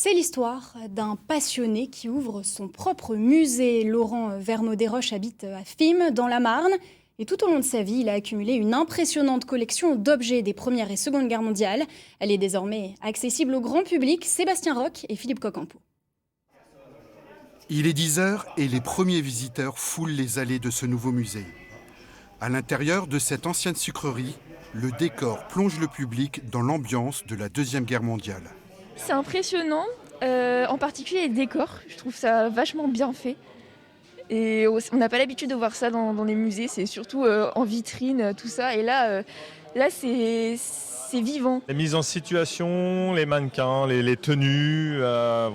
C'est l'histoire d'un passionné qui ouvre son propre musée. Laurent Verneau-Desroches habite à Fismes, dans la Marne. Et tout au long de sa vie, il a accumulé une impressionnante collection d'objets des Première et Seconde Guerres mondiales. Elle est désormais accessible au grand public. Sébastien Roch et Philippe Cocampo. Il est 10h et les premiers visiteurs foulent les allées de ce nouveau musée. À l'intérieur de cette ancienne sucrerie, le décor plonge le public dans l'ambiance de la Deuxième Guerre mondiale. C'est impressionnant, en particulier les décors, je trouve ça vachement bien fait. Et on n'a pas l'habitude de voir ça dans les musées, c'est surtout en vitrine, tout ça. Et là c'est vivant. Les mises en situation, les mannequins, les tenues, le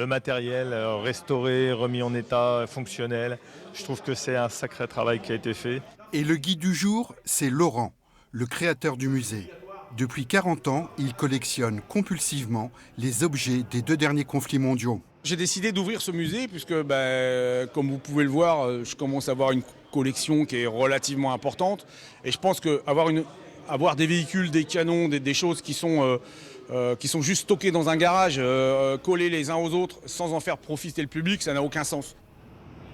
matériel restauré, remis en état, fonctionnel. Je trouve que c'est un sacré travail qui a été fait. Et le guide du jour, c'est Laurent, le créateur du musée. Depuis 40 ans, il collectionne compulsivement les objets des 2 derniers conflits mondiaux. J'ai décidé d'ouvrir ce musée puisque, comme vous pouvez le voir, je commence à avoir une collection qui est relativement importante. Et je pense qu'avoir des véhicules, des canons, des choses qui sont juste stockées dans un garage, collés les uns aux autres, sans en faire profiter le public, ça n'a aucun sens.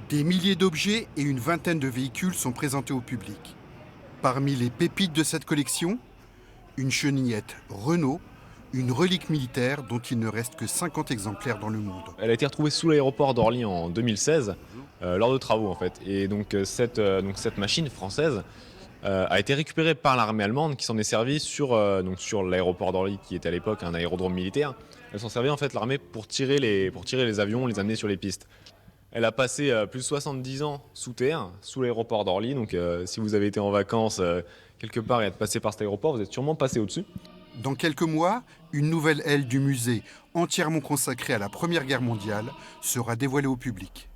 Des milliers d'objets et une vingtaine de véhicules sont présentés au public. Parmi les pépites de cette collection, une chenillette Renault, une relique militaire dont il ne reste que 50 exemplaires dans le monde. Elle a été retrouvée sous l'aéroport d'Orly en 2016, lors de travaux en fait. Et donc cette machine française a été récupérée par l'armée allemande qui s'en est servie sur l'aéroport d'Orly, qui était à l'époque un aérodrome militaire. Elle s'en servait en fait l'armée pour tirer les avions, les amener sur les pistes. Elle a passé plus de 70 ans sous terre, sous l'aéroport d'Orly. Donc si vous avez été en vacances quelque part et êtes passé par cet aéroport, vous êtes sûrement passé au-dessus. Dans quelques mois, une nouvelle aile du musée, entièrement consacrée à la Première Guerre mondiale, sera dévoilée au public.